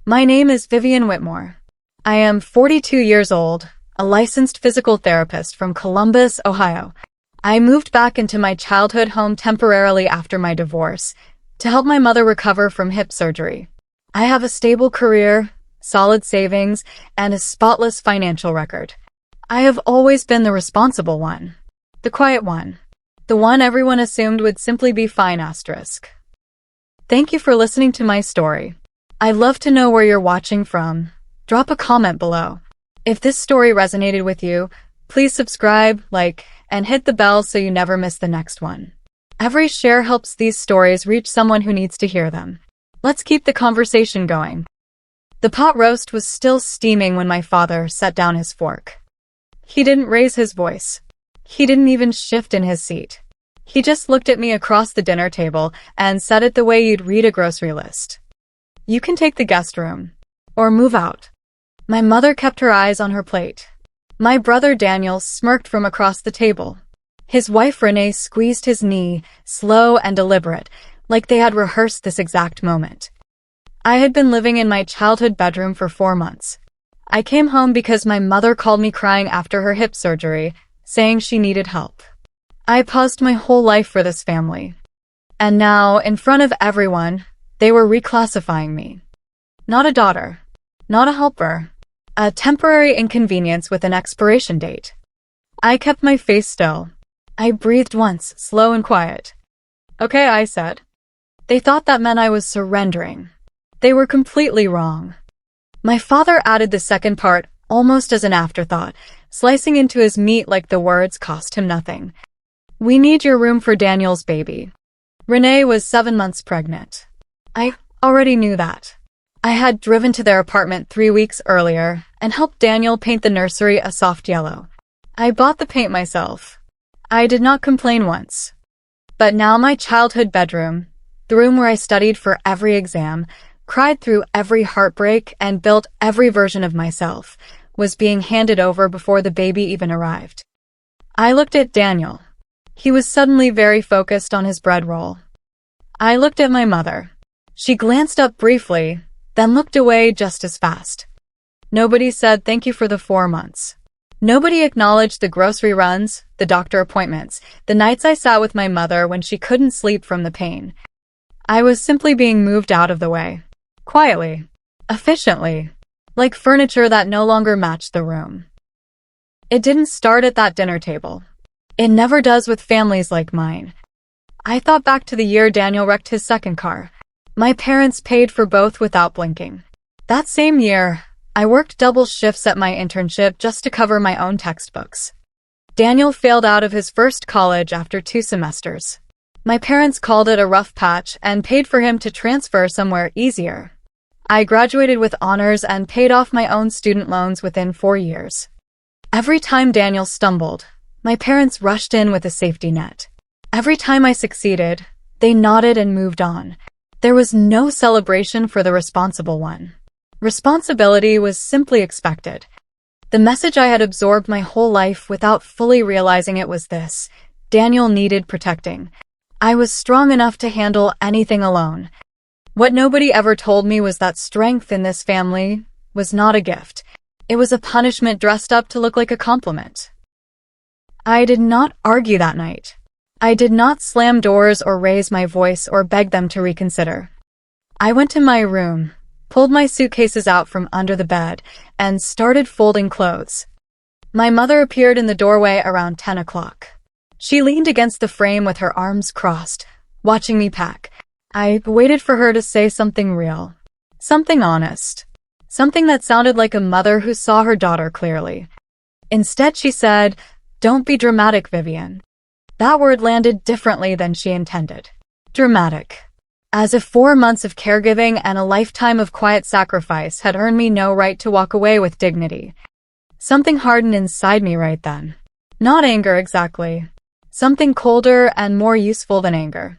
My name is Vivian Whitmore. I am 42 years old, a licensed physical therapist from Columbus, Ohio. I moved back into my childhood home temporarily after my divorce to help my mother recover from hip surgery. I have a stable career, solid savings, and a spotless financial record. I have always been the responsible one, the quiet one, the one everyone assumed would simply be fine asterisk. Thank you for listening to my story. I'd love to know where you're watching from. Drop a comment below. If this story resonated with you, please subscribe, like, and hit the bell so you never miss the next one. Every share helps these stories reach someone who needs to hear them. Let's keep the conversation going. The pot roast was still steaming when my father set down his fork. He didn't raise his voice. He didn't even shift in his seat. He just looked at me across the dinner table and said it the way you'd read a grocery list. You can take the guest room. Or move out. My mother kept her eyes on her plate. My brother Daniel smirked from across the table. His wife Renee squeezed his knee, slow and deliberate, like they had rehearsed this exact moment. I had been living in my childhood bedroom for 4 months. I came home because my mother called me crying after her hip surgery, saying she needed help. I paused my whole life for this family. And now, in front of everyone, they were reclassifying me. Not a daughter. Not a helper. A temporary inconvenience with an expiration date. I kept my face still. I breathed once, slow and quiet. Okay, I said. They thought that meant I was surrendering. They were completely wrong. My father added the second part almost as an afterthought, slicing into his meat like the words cost him nothing. We need your room for Daniel's baby. Renee was 7 months pregnant. I already knew that. I had driven to their apartment 3 weeks earlier and helped Daniel paint the nursery a soft yellow. I bought the paint myself. I did not complain once. But now my childhood bedroom, the room where I studied for every exam, cried through every heartbreak and built every version of myself, was being handed over before the baby even arrived. I looked at Daniel. He was suddenly very focused on his bread roll. I looked at my mother. She glanced up briefly, then looked away just as fast. Nobody said thank you for the 4 months. Nobody acknowledged the grocery runs, the doctor appointments, the nights I sat with my mother when she couldn't sleep from the pain. I was simply being moved out of the way. Quietly. Efficiently. Like furniture that no longer matched the room. It didn't start at that dinner table. It never does with families like mine. I thought back to the year Daniel wrecked his second car. My parents paid for both without blinking. That same year, I worked double shifts at my internship just to cover my own textbooks. Daniel failed out of his first college after 2 semesters. My parents called it a rough patch and paid for him to transfer somewhere easier. I graduated with honors and paid off my own student loans within 4 years. Every time Daniel stumbled, my parents rushed in with a safety net. Every time I succeeded, they nodded and moved on. There was no celebration for the responsible one. Responsibility was simply expected. The message I had absorbed my whole life without fully realizing it was this: Daniel needed protecting. I was strong enough to handle anything alone. What nobody ever told me was that strength in this family was not a gift. It was a punishment dressed up to look like a compliment. I did not argue that night. I did not slam doors or raise my voice or beg them to reconsider. I went to my room, pulled my suitcases out from under the bed, and started folding clothes. My mother appeared in the doorway around 10 o'clock. She leaned against the frame with her arms crossed, watching me pack. I waited for her to say something real, something honest, something that sounded like a mother who saw her daughter clearly. Instead, she said, "Don't be dramatic, Vivian." That word landed differently than she intended. Dramatic. As if 4 months of caregiving and a lifetime of quiet sacrifice had earned me no right to walk away with dignity. Something hardened inside me right then. Not anger exactly. Something colder and more useful than anger.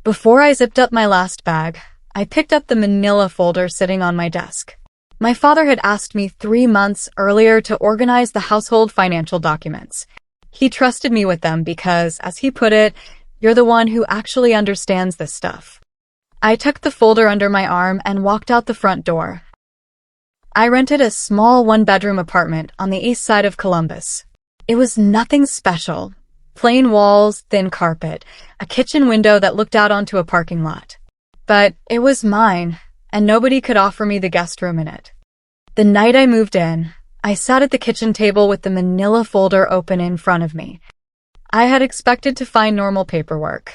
Before I zipped up my last bag, I picked up the manila folder sitting on my desk. My father had asked me 3 months earlier to organize the household financial documents. He trusted me with them because, as he put it, "You're the one who actually understands this stuff." I tucked the folder under my arm and walked out the front door. I rented a small one-bedroom apartment on the east side of Columbus. It was nothing special. Plain walls, thin carpet, a kitchen window that looked out onto a parking lot. But it was mine, and nobody could offer me the guest room in it. The night I moved in, I sat at the kitchen table with the manila folder open in front of me. I had expected to find normal paperwork.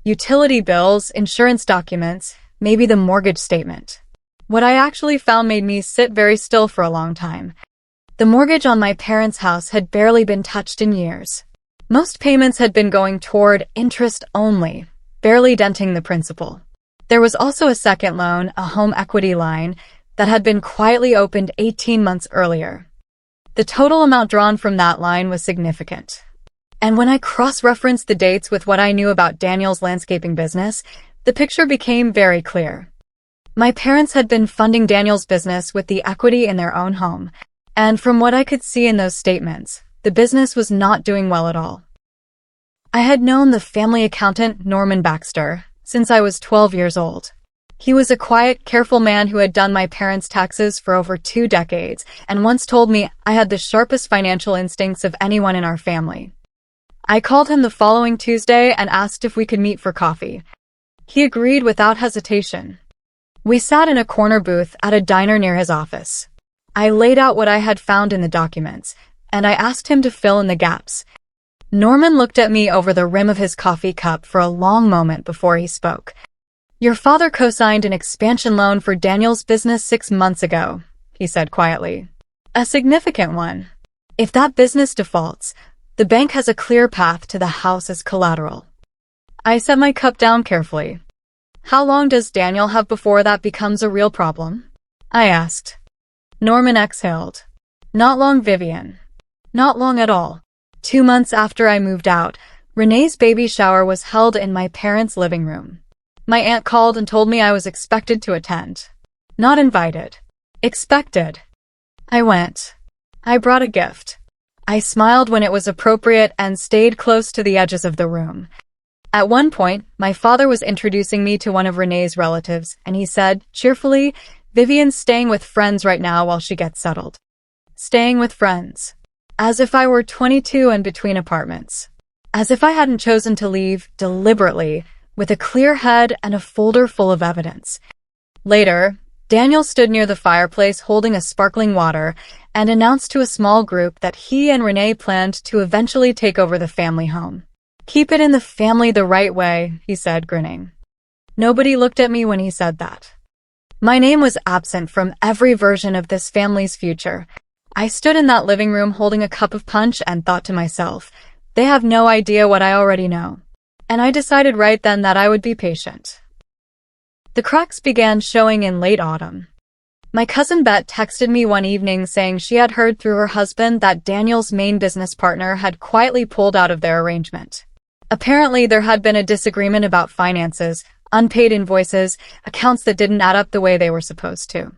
Utility bills, insurance documents, maybe the mortgage statement. What I actually found made me sit very still for a long time. The mortgage on my parents' house had barely been touched in years. Most payments had been going toward interest only, barely denting the principal. There was also a second loan, a home equity line, that had been quietly opened 18 months earlier. The total amount drawn from that line was significant. And when I cross-referenced the dates with what I knew about Daniel's landscaping business, the picture became very clear. My parents had been funding Daniel's business with the equity in their own home, and from what I could see in those statements, the business was not doing well at all. I had known the family accountant, Norman Baxter, since I was 12 years old. He was a quiet, careful man who had done my parents' taxes for over 2 decades and once told me I had the sharpest financial instincts of anyone in our family. I called him the following Tuesday and asked if we could meet for coffee. He agreed without hesitation. We sat in a corner booth at a diner near his office. I laid out what I had found in the documents, and I asked him to fill in the gaps. Norman looked at me over the rim of his coffee cup for a long moment before he spoke. "Your father co-signed an expansion loan for Daniel's business 6 months ago," he said quietly. "A significant one. If that business defaults, the bank has a clear path to the house as collateral." I set my cup down carefully. "How long does Daniel have before that becomes a real problem?" I asked. Norman exhaled. "Not long, Vivian. Not long at all." 2 months after I moved out, Renee's baby shower was held in my parents' living room. My aunt called and told me I was expected to attend. Not invited. Expected. I went. I brought a gift. I smiled when it was appropriate and stayed close to the edges of the room. At one point, my father was introducing me to one of Renee's relatives, and he said, cheerfully, "Vivian's staying with friends right now while she gets settled." Staying with friends. As if I were 22 and between apartments. As if I hadn't chosen to leave deliberately, with a clear head and a folder full of evidence. Later, Daniel stood near the fireplace holding a sparkling water and announced to a small group that he and Renee planned to eventually take over the family home. "Keep it in the family the right way," he said, grinning. Nobody looked at me when he said that. My name was absent from every version of this family's future. I stood in that living room holding a cup of punch and thought to myself, they have no idea what I already know. And I decided right then that I would be patient. The cracks began showing in late autumn. My cousin Bet texted me one evening saying she had heard through her husband that Daniel's main business partner had quietly pulled out of their arrangement. Apparently, there had been a disagreement about finances, unpaid invoices, accounts that didn't add up the way they were supposed to.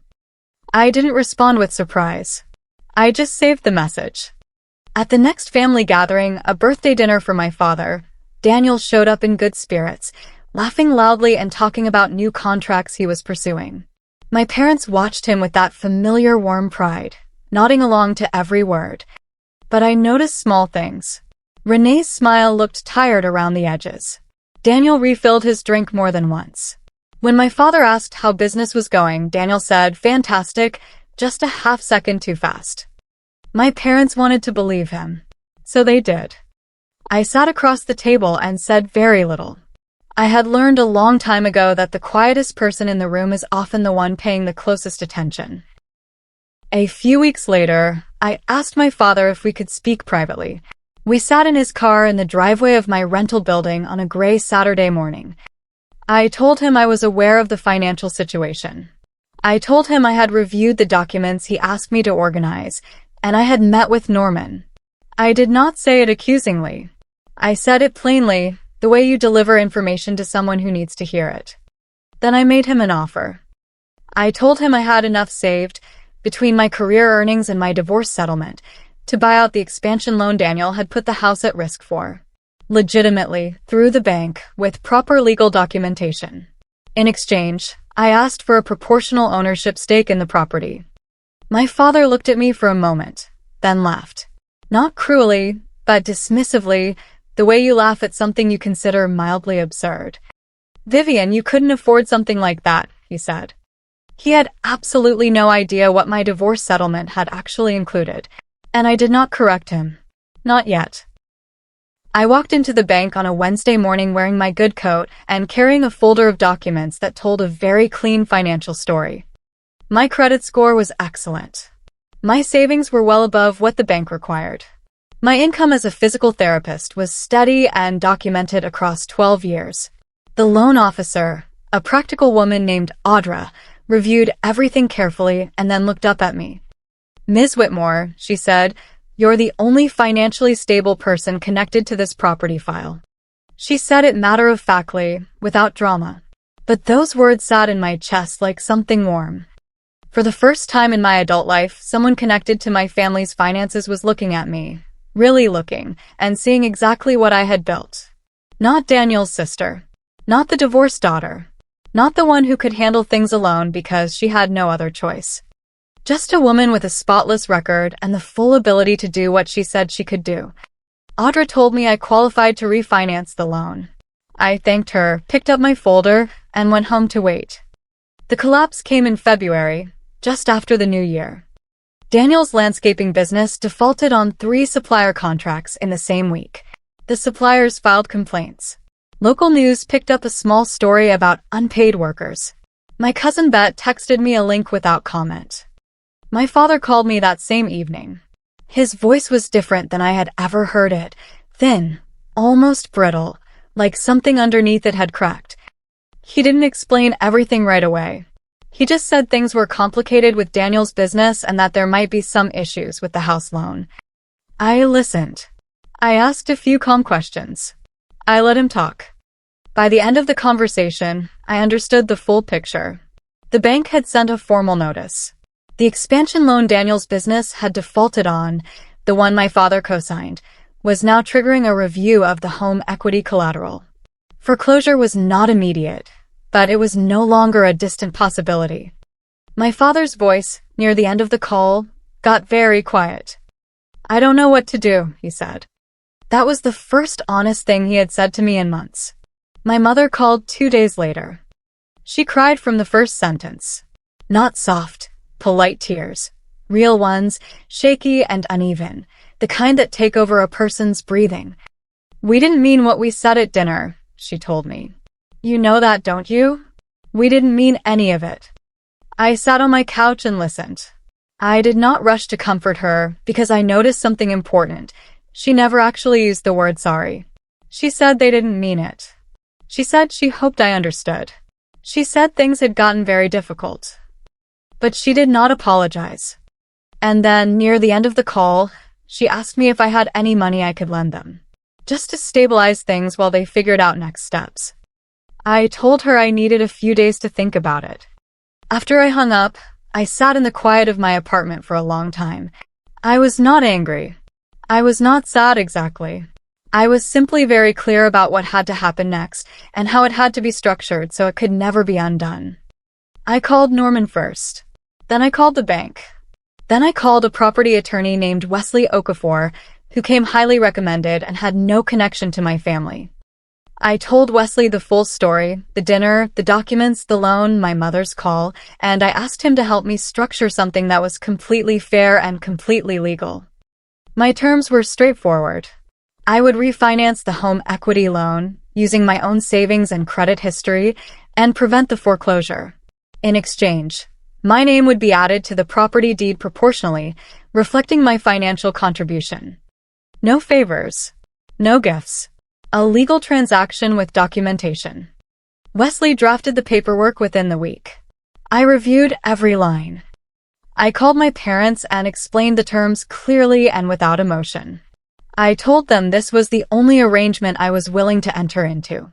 I didn't respond with surprise. I just saved the message. At the next family gathering, a birthday dinner for my father, Daniel showed up in good spirits, laughing loudly and talking about new contracts he was pursuing. My parents watched him with that familiar warm pride, nodding along to every word. But I noticed small things. Renee's smile looked tired around the edges. Daniel refilled his drink more than once. When my father asked how business was going, Daniel said, "Fantastic, just a half second too fast." My parents wanted to believe him. So they did. I sat across the table and said very little. I had learned a long time ago that the quietest person in the room is often the one paying the closest attention. A few weeks later, I asked my father if we could speak privately. We sat in his car in the driveway of my rental building on a gray Saturday morning. I told him I was aware of the financial situation. I told him I had reviewed the documents he asked me to organize, and I had met with Norman. I did not say it accusingly. I said it plainly, the way you deliver information to someone who needs to hear it. Then I made him an offer. I told him I had enough saved, between my career earnings and my divorce settlement, to buy out the expansion loan Daniel had put the house at risk for. Legitimately, through the bank, with proper legal documentation. In exchange, I asked for a proportional ownership stake in the property. My father looked at me for a moment, then laughed. Not cruelly, but dismissively, the way you laugh at something you consider mildly absurd. "Vivian, you couldn't afford something like that," he said. He had absolutely no idea what my divorce settlement had actually included, and I did not correct him. Not yet. I walked into the bank on a Wednesday morning wearing my good coat and carrying a folder of documents that told a very clean financial story. My credit score was excellent. My savings were well above what the bank required. My income as a physical therapist was steady and documented across 12 years. The loan officer, a practical woman named Audra, reviewed everything carefully and then looked up at me. "Ms. Whitmore," she said, "you're the only financially stable person connected to this property file." She said it matter-of-factly, without drama. But those words sat in my chest like something warm. For the first time in my adult life, someone connected to my family's finances was looking at me, really looking, and seeing exactly what I had built. Not Daniel's sister. Not the divorced daughter. Not the one who could handle things alone because she had no other choice. Just a woman with a spotless record and the full ability to do what she said she could do. Audra told me I qualified to refinance the loan. I thanked her, picked up my folder, and went home to wait. The collapse came in February, just after the new year. Daniel's landscaping business defaulted on 3 supplier contracts in the same week. The suppliers filed complaints. Local news picked up a small story about unpaid workers. My cousin Bet texted me a link without comment. My father called me that same evening. His voice was different than I had ever heard it, thin, almost brittle, like something underneath it had cracked. He didn't explain everything right away. He just said things were complicated with Daniel's business and that there might be some issues with the house loan. I listened. I asked a few calm questions. I let him talk. By the end of the conversation, I understood the full picture. The bank had sent a formal notice. The expansion loan Daniel's business had defaulted on, the one my father co-signed, was now triggering a review of the home equity collateral. Foreclosure was not immediate, but it was no longer a distant possibility. My father's voice, near the end of the call, got very quiet. "I don't know what to do," he said. That was the first honest thing he had said to me in months. My mother called 2 days later. She cried from the first sentence. Not soft, polite tears. Real ones, shaky and uneven, the kind that take over a person's breathing. "We didn't mean what we said at dinner," she told me. "You know that, don't you? We didn't mean any of it." I sat on my couch and listened. I did not rush to comfort her because I noticed something important. She never actually used the word sorry. She said they didn't mean it. She said she hoped I understood. She said things had gotten very difficult. But she did not apologize. And then, near the end of the call, she asked me if I had any money I could lend them, just to stabilize things while they figured out next steps. I told her I needed a few days to think about it. After I hung up, I sat in the quiet of my apartment for a long time. I was not angry. I was not sad exactly. I was simply very clear about what had to happen next and how it had to be structured so it could never be undone. I called Norman first. Then I called the bank. Then I called a property attorney named Wesley Okafor, who came highly recommended and had no connection to my family. I told Wesley the full story, the dinner, the documents, the loan, my mother's call, and I asked him to help me structure something that was completely fair and completely legal. My terms were straightforward. I would refinance the home equity loan, using my own savings and credit history, and prevent the foreclosure. In exchange, my name would be added to the property deed proportionally, reflecting my financial contribution. No favors. No gifts. A legal transaction with documentation. Wesley drafted the paperwork within the week. I reviewed every line. I called my parents and explained the terms clearly and without emotion. I told them this was the only arrangement I was willing to enter into.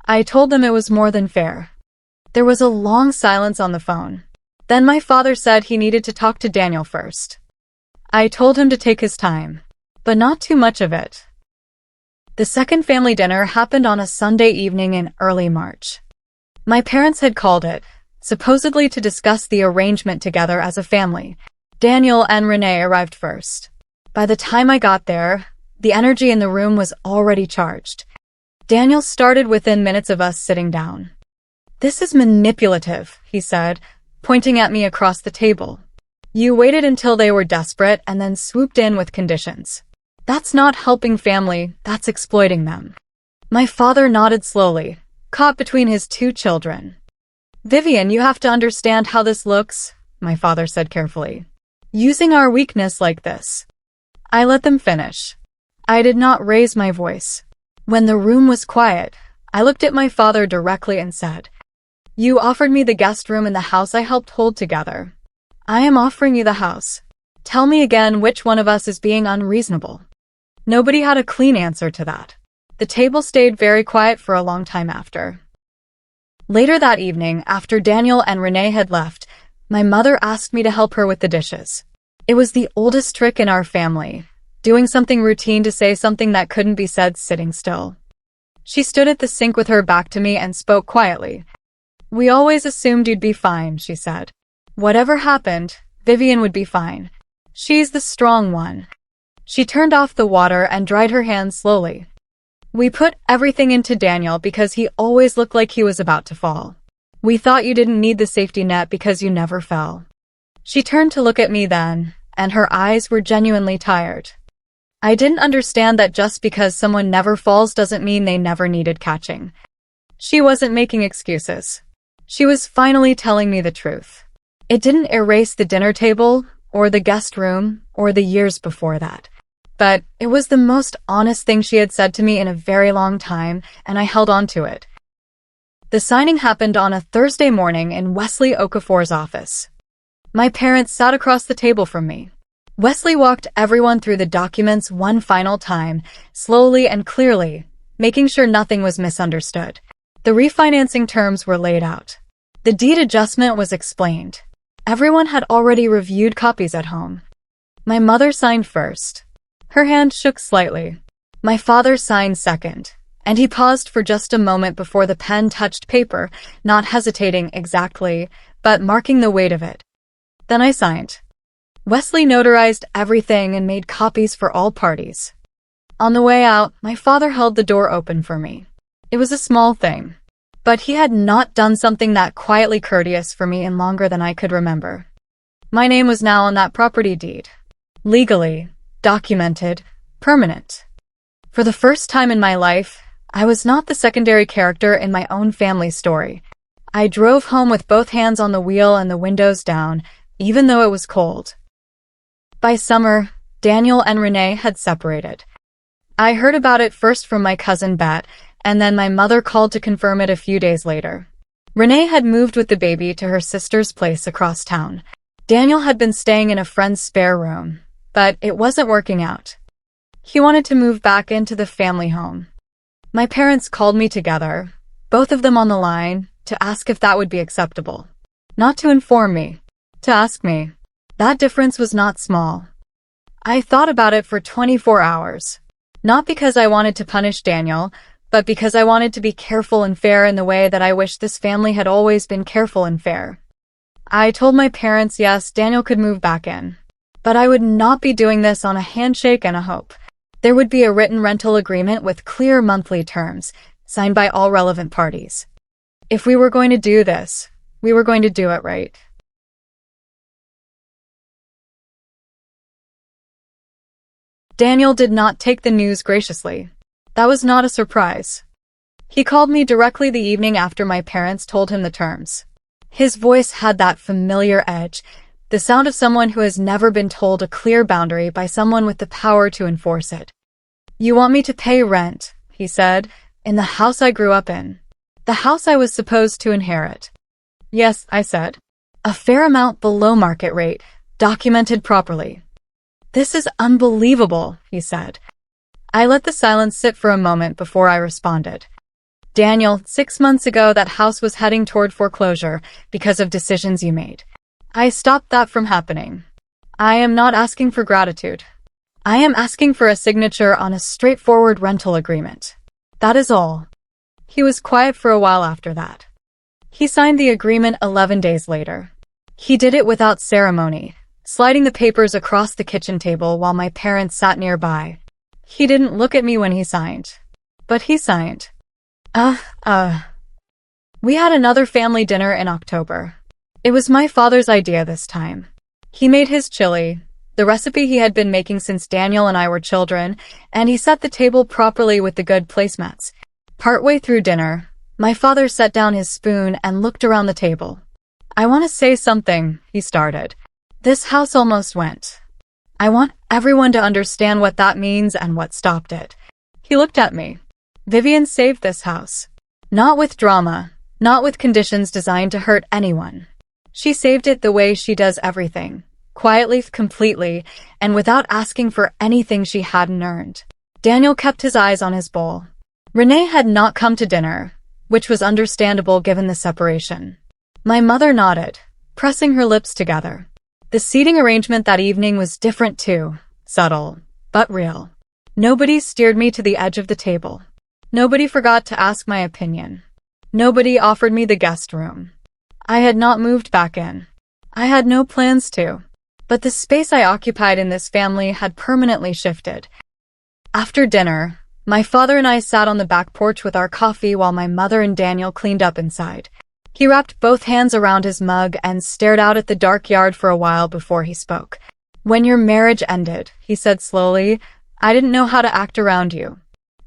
I told them it was more than fair. There was a long silence on the phone. Then my father said he needed to talk to Daniel first. I told him to take his time, but not too much of it. The second family dinner happened on a Sunday evening in early March. My parents had called it, supposedly to discuss the arrangement together as a family. Daniel and Renee arrived first. By the time I got there, the energy in the room was already charged. Daniel started within minutes of us sitting down. "This is manipulative," he said, pointing at me across the table. "You waited until they were desperate and then swooped in with conditions. That's not helping family, that's exploiting them." My father nodded slowly, caught between his two children. "Vivian, you have to understand how this looks," my father said carefully. "Using our weakness like this." I let them finish. I did not raise my voice. When the room was quiet, I looked at my father directly and said, "You offered me the guest room in the house I helped hold together. I am offering you the house. Tell me again which one of us is being unreasonable." Nobody had a clean answer to that. The table stayed very quiet for a long time after. Later that evening, after Daniel and Renee had left, my mother asked me to help her with the dishes. It was the oldest trick in our family, doing something routine to say something that couldn't be said sitting still. She stood at the sink with her back to me and spoke quietly. "We always assumed you'd be fine," she said. "Whatever happened, Vivian would be fine. She's the strong one." She turned off the water and dried her hands slowly. "We put everything into Daniel because he always looked like he was about to fall. We thought you didn't need the safety net because you never fell." She turned to look at me then, and her eyes were genuinely tired. I didn't understand that just because someone never falls doesn't mean they never needed catching. She wasn't making excuses. She was finally telling me the truth. It didn't erase the dinner table, or the guest room, or the years before that. But it was the most honest thing she had said to me in a very long time, and I held on to it. The signing happened on a Thursday morning in Wesley Okafor's office. My parents sat across the table from me. Wesley walked everyone through the documents one final time, slowly and clearly, making sure nothing was misunderstood. The refinancing terms were laid out. The deed adjustment was explained. Everyone had already reviewed copies at home. My mother signed first. Her hand shook slightly. My father signed second, and he paused for just a moment before the pen touched paper, not hesitating exactly, but marking the weight of it. Then I signed. Wesley notarized everything and made copies for all parties. On the way out, my father held the door open for me. It was a small thing, but he had not done something that quietly courteous for me in longer than I could remember. My name was now on that property deed. Legally, documented, permanent. For the first time in my life, I was not the secondary character in my own family story. I drove home with both hands on the wheel and the windows down, even though it was cold. By summer, Daniel and Renee had separated. I heard about it first from my cousin Bet, and then my mother called to confirm it a few days later. Renee had moved with the baby to her sister's place across town. Daniel had been staying in a friend's spare room, but it wasn't working out. He wanted to move back into the family home. My parents called me together, both of them on the line, to ask if that would be acceptable. Not to inform me, to ask me. That difference was not small. I thought about it for 24 hours. Not because I wanted to punish Daniel, but because I wanted to be careful and fair in the way that I wish this family had always been careful and fair. I told my parents yes, Daniel could move back in. But I would not be doing this on a handshake and a hope. There would be a written rental agreement with clear monthly terms, signed by all relevant parties. If we were going to do this, we were going to do it right. Daniel did not take the news graciously. That was not a surprise. He called me directly the evening after my parents told him the terms. His voice had that familiar edge, the sound of someone who has never been told a clear boundary by someone with the power to enforce it. "You want me to pay rent," he said, "in the house I grew up in. The house I was supposed to inherit." "Yes," I said. "A fair amount below market rate, documented properly." "This is unbelievable," he said. I let the silence sit for a moment before I responded. "Daniel, 6 months ago that house was heading toward foreclosure because of decisions you made. I stopped that from happening. I am not asking for gratitude. I am asking for a signature on a straightforward rental agreement. That is all." He was quiet for a while after that. He signed the agreement 11 days later. He did it without ceremony, sliding the papers across the kitchen table while my parents sat nearby. He didn't look at me when he signed. But he signed. We had another family dinner in October. It was my father's idea this time. He made his chili, the recipe he had been making since Daniel and I were children, and he set the table properly with the good placemats. Partway through dinner, my father set down his spoon and looked around the table. "I want to say something," he started. "This house almost went. I want everyone to understand what that means and what stopped it." He looked at me. "Vivian saved this house. Not with drama, not with conditions designed to hurt anyone. She saved it the way she does everything, quietly, completely, and without asking for anything she hadn't earned." Daniel kept his eyes on his bowl. Renee had not come to dinner, which was understandable given the separation. My mother nodded, pressing her lips together. The seating arrangement that evening was different too, subtle, but real. Nobody steered me to the edge of the table. Nobody forgot to ask my opinion. Nobody offered me the guest room. I had not moved back in. I had no plans to. But the space I occupied in this family had permanently shifted. After dinner, my father and I sat on the back porch with our coffee while my mother and Daniel cleaned up inside. He wrapped both hands around his mug and stared out at the dark yard for a while before he spoke. "When your marriage ended," he said slowly, "I didn't know how to act around you.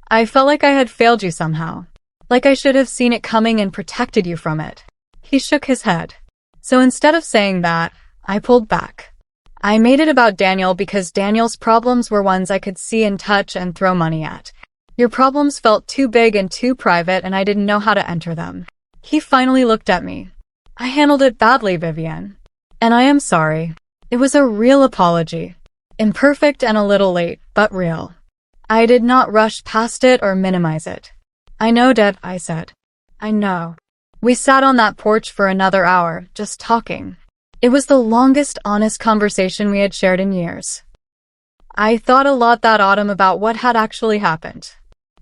I felt like I had failed you somehow. Like I should have seen it coming and protected you from it." He shook his head. "So instead of saying that, I pulled back. I made it about Daniel because Daniel's problems were ones I could see and touch and throw money at. Your problems felt too big and too private and I didn't know how to enter them." He finally looked at me. "I handled it badly, Vivian. And I am sorry. It was a real apology. Imperfect and a little late, but real. I did not rush past it or minimize it." "I know, Dad," I said. "I know." We sat on that porch for another hour, just talking. It was the longest honest conversation we had shared in years. I thought a lot that autumn about what had actually happened.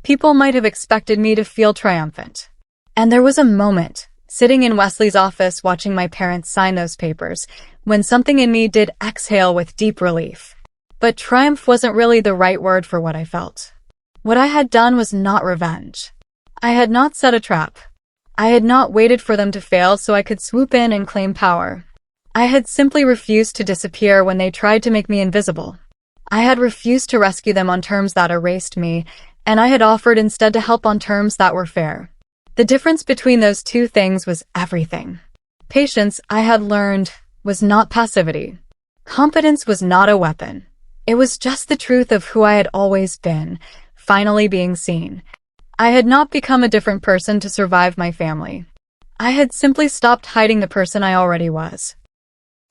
People might have expected me to feel triumphant. And there was a moment, sitting in Wesley's office watching my parents sign those papers, when something in me did exhale with deep relief. But triumph wasn't really the right word for what I felt. What I had done was not revenge. I had not set a trap. I had not waited for them to fail so I could swoop in and claim power. I had simply refused to disappear when they tried to make me invisible. I had refused to rescue them on terms that erased me, and I had offered instead to help on terms that were fair. The difference between those two things was everything. Patience, I had learned, was not passivity. Competence was not a weapon. It was just the truth of who I had always been, finally being seen. I had not become a different person to survive my family. I had simply stopped hiding the person I already was.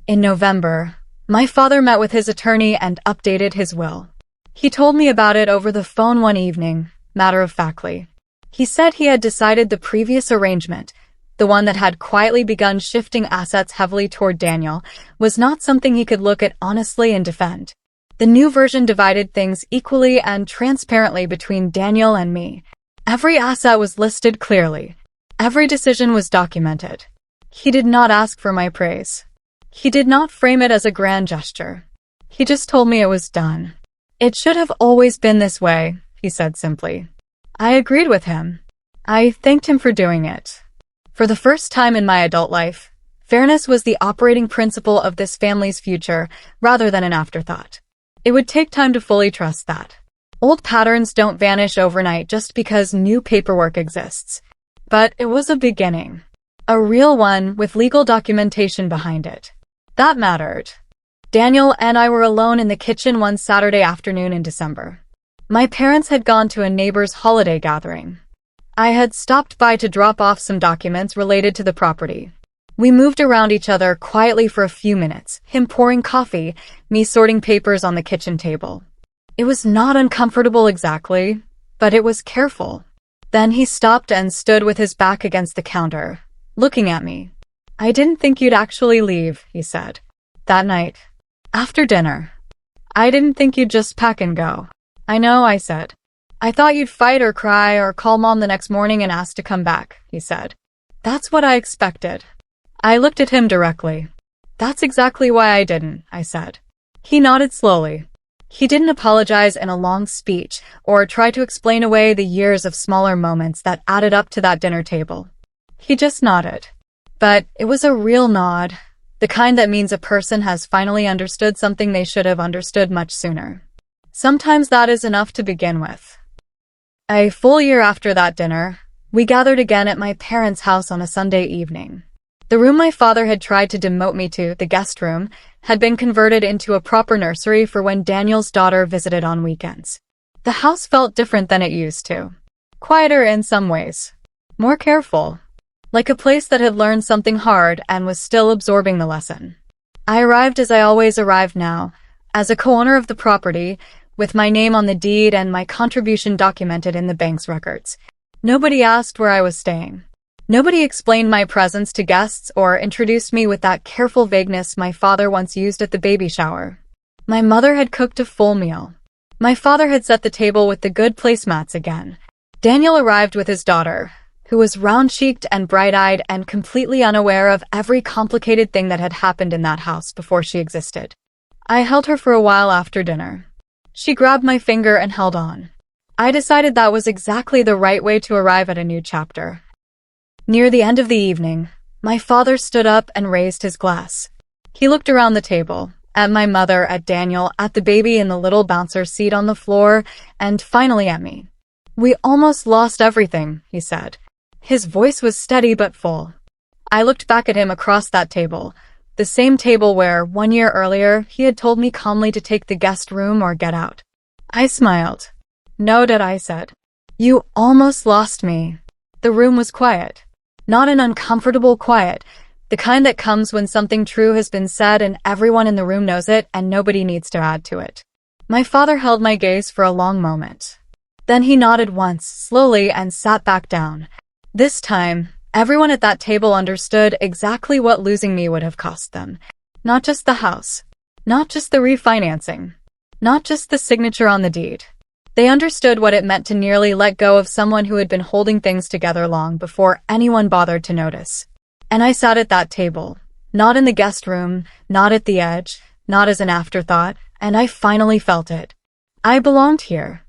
In November, my father met with his attorney and updated his will. He told me about it over the phone one evening, matter-of-factly. He said he had decided the previous arrangement, the one that had quietly begun shifting assets heavily toward Daniel, was not something he could look at honestly and defend. The new version divided things equally and transparently between Daniel and me. Every asset was listed clearly. Every decision was documented. He did not ask for my praise. He did not frame it as a grand gesture. He just told me it was done. "It should have always been this way," he said simply. I agreed with him. I thanked him for doing it. For the first time in my adult life, fairness was the operating principle of this family's future rather than an afterthought. It would take time to fully trust that. Old patterns don't vanish overnight just because new paperwork exists. But it was a beginning. A real one with legal documentation behind it. That mattered. Daniel and I were alone in the kitchen one Saturday afternoon in December. My parents had gone to a neighbor's holiday gathering. I had stopped by to drop off some documents related to the property. We moved around each other quietly for a few minutes, him pouring coffee, me sorting papers on the kitchen table. It was not uncomfortable exactly, but it was careful. Then he stopped and stood with his back against the counter, looking at me. "I didn't think you'd actually leave," he said. "That night. After dinner. I didn't think you'd just pack and go." "I know," I said. "I thought you'd fight or cry or call Mom the next morning and ask to come back," he said. "That's what I expected." I looked at him directly. That's exactly why I didn't, I said. He nodded slowly. He didn't apologize in a long speech or try to explain away the years of smaller moments that added up to that dinner table. He just nodded. But it was a real nod, the kind that means a person has finally understood something they should have understood much sooner. Sometimes that is enough to begin with. A full year after that dinner, we gathered again at my parents' house on a Sunday evening. The room my father had tried to demote me to, the guest room, had been converted into a proper nursery for when Daniel's daughter visited on weekends. The house felt different than it used to. Quieter in some ways. More careful. Like a place that had learned something hard and was still absorbing the lesson. I arrived as I always arrived now, as a co-owner of the property, with my name on the deed and my contribution documented in the bank's records. Nobody asked where I was staying. Nobody explained my presence to guests or introduced me with that careful vagueness my father once used at the baby shower. My mother had cooked a full meal. My father had set the table with the good placemats again. Daniel arrived with his daughter, who was round-cheeked and bright-eyed and completely unaware of every complicated thing that had happened in that house before she existed. I held her for a while after dinner. She grabbed my finger and held on. I decided that was exactly the right way to arrive at a new chapter. Near the end of the evening, my father stood up and raised his glass. He looked around the table, at my mother, at Daniel, at the baby in the little bouncer seat on the floor, and finally at me. "We almost lost everything," he said. His voice was steady but full. I looked back at him across that table, the same table where, 1 year earlier, he had told me calmly to take the guest room or get out. I smiled. "No, Dad," I said. "You almost lost me." The room was quiet. Not an uncomfortable quiet, the kind that comes when something true has been said and everyone in the room knows it and nobody needs to add to it. My father held my gaze for a long moment. Then he nodded once, slowly, and sat back down. This time, everyone at that table understood exactly what losing me would have cost them. Not just the house. Not just the refinancing. Not just the signature on the deed. They understood what it meant to nearly let go of someone who had been holding things together long before anyone bothered to notice. And I sat at that table, not in the guest room, not at the edge, not as an afterthought, and I finally felt it. I belonged here.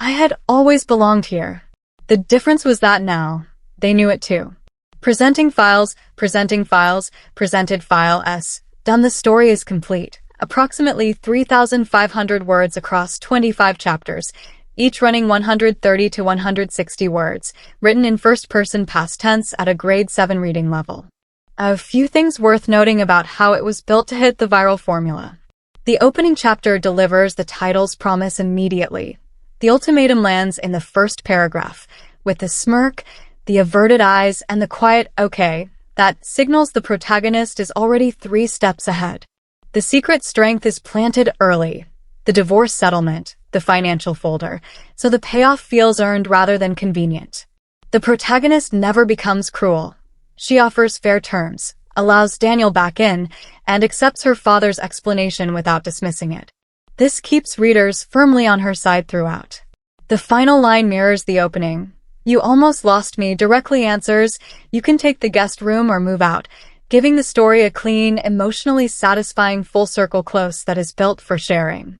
I had always belonged here. The difference was that now, they knew it too. Presenting files, presented file S. Done. The story is complete. Approximately 3,500 words across 25 chapters, each running 130 to 160 words, written in first-person past tense at a grade 7 reading level. A few things worth noting about how it was built to hit the viral formula. The opening chapter delivers the title's promise immediately. The ultimatum lands in the first paragraph, with the smirk, the averted eyes, and the quiet "okay" that signals the protagonist is already 3 steps ahead. The secret strength is planted early, the divorce settlement, the financial folder, so the payoff feels earned rather than convenient. The protagonist never becomes cruel. She offers fair terms, allows Daniel back in, and accepts her father's explanation without dismissing it. This keeps readers firmly on her side throughout. The final line mirrors the opening. "You almost lost me" directly answers, "You can take the guest room or move out," giving the story a clean, emotionally satisfying full-circle close that is built for sharing.